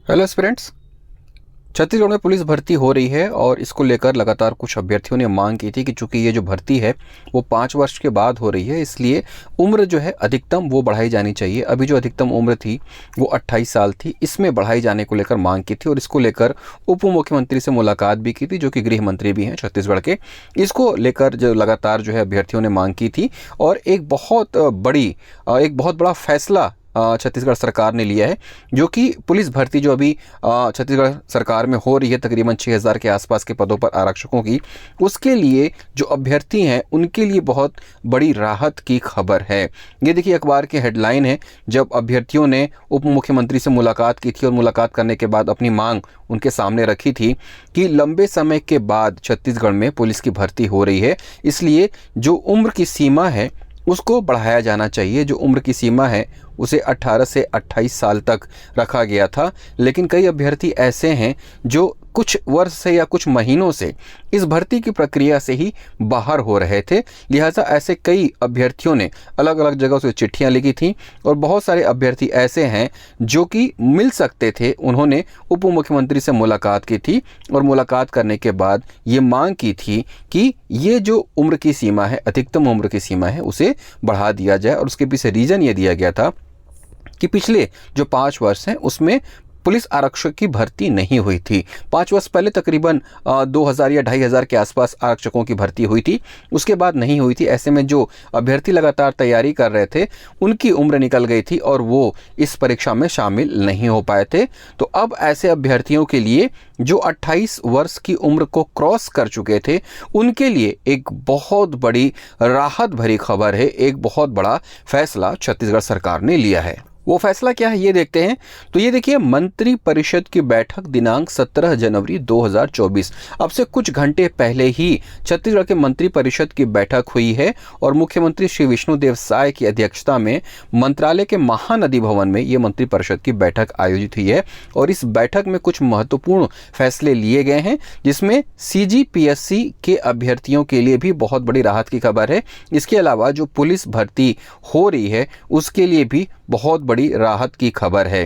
Hello students. Chhattisgarh में police भर्ती हो रही है और इसको लेकर लगातार कुछ अभ्यर्थियों ने मांग की थी कि चूंकि ये जो भर्ती है वो 5 वर्ष के बाद हो रही है, इसलिए उम्र जो है अधिकतम वो बढ़ाई जानी चाहिए। अभी जो अधिकतम उम्र थी वो 28 साल थी, इसमें बढ़ाई जाने को लेकर मांग की थी और इसको लेकर उप मुख्यमंत्री से मुलाकात भी की थी, जो कि गृह मंत्री भी हैं छत्तीसगढ़ के। इसको लेकर जो लगातार जो है अभ्यर्थियों ने मांग की थी और एक बहुत बड़ा फैसला छत्तीसगढ़ सरकार ने लिया है, जो कि पुलिस भर्ती जो अभी छत्तीसगढ़ सरकार में हो रही है तकरीबन 6000 के आसपास के पदों पर आरक्षकों की, उसके लिए जो अभ्यर्थी हैं उनके लिए बहुत बड़ी राहत की खबर है। ये देखिए अखबार की हेडलाइन है, जब अभ्यर्थियों ने उप मुख्यमंत्री से मुलाकात की थी और मुलाकात करने के बाद अपनी मांग उनके सामने रखी थी कि लंबे समय के बाद छत्तीसगढ़ में पुलिस की भर्ती हो रही है, इसलिए जो उम्र की सीमा है उसको बढ़ाया जाना चाहिए। जो उम्र की सीमा है उसे 18 से 28 साल तक रखा गया था, लेकिन कई अभ्यर्थी ऐसे हैं जो कुछ वर्ष से या कुछ महीनों से इस भर्ती की प्रक्रिया से ही बाहर हो रहे थे। लिहाजा ऐसे कई अभ्यर्थियों ने अलग अलग जगहों से चिट्ठियां लिखी थी और बहुत सारे अभ्यर्थी ऐसे हैं जो कि मिल सकते थे। उन्होंने उप मुख्यमंत्री से मुलाकात की थी और मुलाकात करने के बाद ये मांग की थी कि ये जो उम्र की सीमा है, अधिकतम उम्र की सीमा है, उसे बढ़ा दिया जाए। और उसके पीछे रीज़न ये दिया गया था कि पिछले जो 5 वर्ष हैं उसमें पुलिस आरक्षक की भर्ती नहीं हुई थी। 5 वर्ष पहले तकरीबन 2000 या 2500 के आसपास आरक्षकों की भर्ती हुई थी, उसके बाद नहीं हुई थी। ऐसे में जो अभ्यर्थी लगातार तैयारी कर रहे थे उनकी उम्र निकल गई थी और वो इस परीक्षा में शामिल नहीं हो पाए थे। तो अब ऐसे अभ्यर्थियों के लिए जो 28 वर्ष की उम्र को क्रॉस कर चुके थे उनके लिए एक बहुत बड़ी राहत भरी खबर है। एक बहुत बड़ा फैसला छत्तीसगढ़ सरकार ने लिया है। वो फैसला क्या है ये देखते हैं। तो ये देखिए, मंत्री परिषद की बैठक दिनांक 17 जनवरी 2024, अब से कुछ घंटे पहले ही छत्तीसगढ़ के मंत्री परिषद की बैठक हुई है और मुख्यमंत्री श्री विष्णुदेव साय की अध्यक्षता में मंत्रालय के महानदी भवन में ये मंत्री परिषद की बैठक आयोजित हुई है और इस बैठक में कुछ महत्वपूर्ण फैसले लिए गए हैं, जिसमें CGPSC के अभ्यर्थियों के लिए भी बहुत बड़ी राहत की खबर है। इसके अलावा जो पुलिस भर्ती हो रही है उसके लिए भी बहुत बड़ी राहत की खबर है।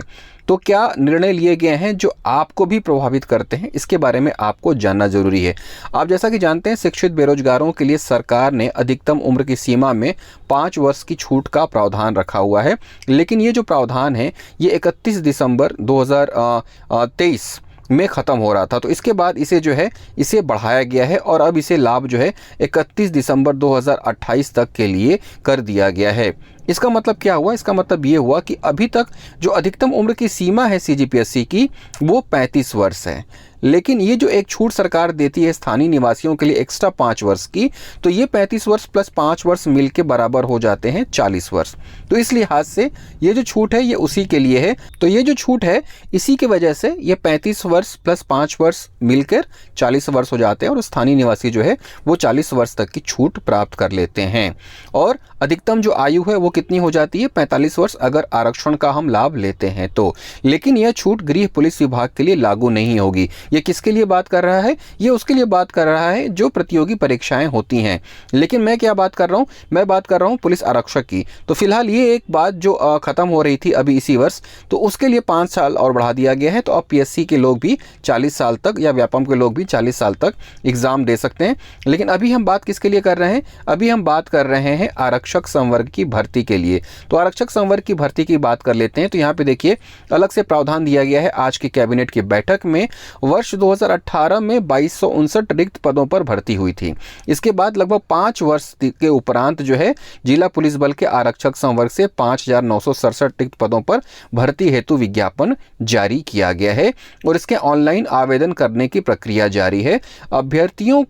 तो क्या निर्णय लिए गए हैं जो आपको भी प्रभावित करते हैं, इसके बारे में आपको जानना जरूरी है। आप जैसा कि जानते हैं, शिक्षित बेरोजगारों के लिए सरकार ने अधिकतम उम्र की सीमा में 5 वर्ष की छूट का प्रावधान रखा हुआ है, लेकिन ये जो प्रावधान है ये 31 दिसंबर 2023 में ख़त्म हो रहा था। तो इसके बाद इसे बढ़ाया गया है और अब इसे लाभ जो है 31 दिसंबर 2028 तक के लिए कर दिया गया है। इसका मतलब क्या हुआ? इसका मतलब ये हुआ कि अभी तक जो अधिकतम उम्र की सीमा है CGPSC की वो 35 वर्ष है, लेकिन ये जो एक छूट सरकार देती है स्थानीय निवासियों के लिए एक्स्ट्रा 5 वर्ष की, तो ये 35 वर्ष प्लस 5 वर्ष मिलके बराबर हो जाते हैं 40 वर्ष। तो इस लिहाज से ये जो छूट है ये उसी के लिए है। तो ये जो छूट है इसी की वजह से ये 35 वर्ष प्लस 5 वर्ष मिलकर 40 वर्ष हो जाते हैं और स्थानीय निवासी जो है वो 40 वर्ष तक की छूट प्राप्त कर लेते हैं। और अधिकतम जो आयु है वो कितनी हो जाती है? 45 वर्ष, अगर आरक्षण का हम लाभ लेते हैं तो। लेकिन यह छूट गृह पुलिस विभाग के लिए लागू नहीं होगी। ये किसके लिए बात कर रहा है? ये उसके लिए बात कर रहा है जो प्रतियोगी परीक्षाएं होती हैं। लेकिन मैं क्या बात कर रहा हूं? मैं बात कर रहा हूं पुलिस आरक्षक की। तो फिलहाल ये एक बात जो खत्म हो रही थी अभी इसी वर्ष, तो उसके लिए 5 साल और बढ़ा दिया गया है। तो अब PSC के लोग भी 40 साल तक या व्यापम के लोग भी 40 साल तक एग्जाम दे सकते हैं। लेकिन अभी हम बात किसके लिए कर रहे हैं? अभी हम बात कर रहे हैं आरक्षक संवर्ग की भर्ती के लिए। तो आरक्षक संवर्ग की भर्ती की बात कर लेते हैं। तो यहाँ पे देखिए अलग से प्रावधान दिया गया है आज की कैबिनेट की बैठक में। वर्ष 2018 में 2259 रिक्त पदों पर भर्ती हुई थी। इसके बाद लगभग 5 वर्ष के उपरांत जो है जिला पुलिस बल के आरक्षक संवर्ग से 5967 रिक्त पदों पर भर्ती हेतु विज्ञापन जारी किया गया है और इसके ऑनलाइन आवेदन करने की प्रक्रिया जारी है। अभ्यर्थियों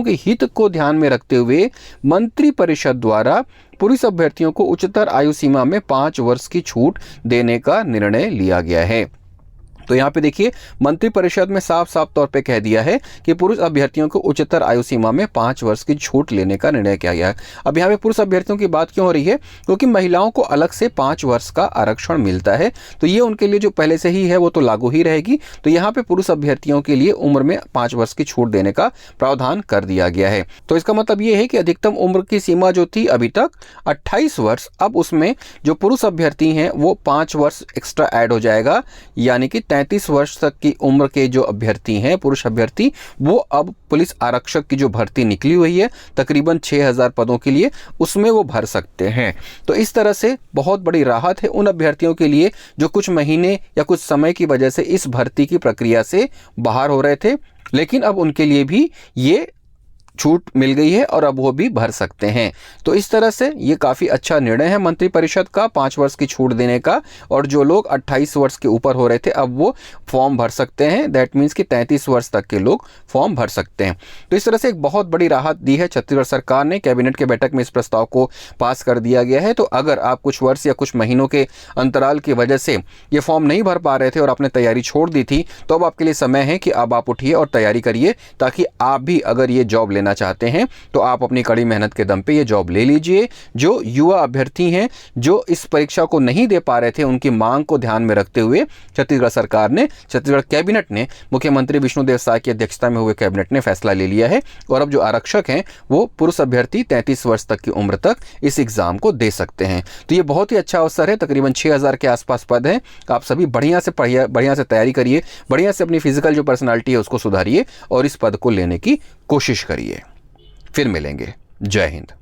के हित को ध्यान में रखते हुए मंत्री परिषद द्वारा पुलिस अभ्यर्थियों को उच्चतर आयु सीमा में 5 वर्ष की छूट देने का निर्णय लिया गया है। तो यहाँ पे देखिए मंत्रिपरिषद में साफ साफ तौर पे कह दिया है कि पुरुष अभ्यर्थियों को उच्चतर आयु सीमा में 5 वर्ष की छूट लेने का निर्णय किया गया है। अब यहाँ पे पुरुष अभ्यर्थियों की बात क्यों हो रही है, क्योंकि महिलाओं को अलग से 5 वर्ष का आरक्षण मिलता है, तो ये उनके लिए जो पहले से ही है वो तो लागू ही रहेगी। तो यहाँ पे पुरुष अभ्यर्थियों के लिए उम्र में 5 वर्ष की छूट देने का प्रावधान कर दिया गया है। तो इसका मतलब ये है कि अधिकतम उम्र की सीमा जो थी अभी तक 28 वर्ष, अब उसमें जो पुरुष अभ्यर्थी हैं वो 5 वर्ष एक्स्ट्रा ऐड हो जाएगा, यानी कि 33 वर्ष तक की उम्र के जो अभ्यर्थी हैं, पुरुष अभ्यर्थी, वो अब पुलिस आरक्षक की जो भर्ती निकली हुई है तकरीबन 6000 पदों के लिए, उसमें वो भर सकते हैं। तो इस तरह से बहुत बड़ी राहत है उन अभ्यर्थियों के लिए जो कुछ महीने या कुछ समय की वजह से इस भर्ती की प्रक्रिया से बाहर हो रहे थे, लेकिन अब उनके लिए भी ये छूट मिल गई है और अब वो भी भर सकते हैं। तो इस तरह से ये काफ़ी अच्छा निर्णय है मंत्रिपरिषद का 5 वर्ष की छूट देने का, और जो लोग 28 वर्ष के ऊपर हो रहे थे अब वो फॉर्म भर सकते हैं। दैट मीन्स कि 33 वर्ष तक के लोग फॉर्म भर सकते हैं। तो इस तरह से एक बहुत बड़ी राहत दी है छत्तीसगढ़ सरकार ने। कैबिनेट के बैठक में इस प्रस्ताव को पास कर दिया गया है। तो अगर आप कुछ वर्ष या कुछ महीनों के अंतराल की वजह से ये फॉर्म नहीं भर पा रहे थे और आपने तैयारी छोड़ दी थी, तो अब आपके लिए समय है कि अब आप उठिए और तैयारी करिए, ताकि आप भी अगर ये जॉब लेना चाहते हैं तो आप अपनी कड़ी मेहनत के दम पे ये जॉब ले लीजिए। जो युवा अभ्यर्थी हैं जो इस परीक्षा को नहीं दे पा रहे थे, उनकी मांग को ध्यान में रखते हुए छत्तीसगढ़ सरकार ने, छत्तीसगढ़ कैबिनेट ने, मुख्यमंत्री विष्णुदेव साय की अध्यक्षता में हुए कैबिनेट ने फैसला ले लिया है। और अब जो आरक्षक हैं वो पुरुष अभ्यर्थी 33 वर्ष तक की उम्र तक इस एग्जाम को दे सकते हैं। तो ये बहुत ही अच्छा अवसर है। तकरीबन 6000 के आसपास पद हैं। आप सभी बढ़िया से पढ़िए, बढ़िया से तैयारी करिए, बढ़िया से अपनी फिजिकल जो पर्सनालिटी है उसको सुधारिए और इस पद को लेने की कोशिश करिए। फिर मिलेंगे। जय हिंद।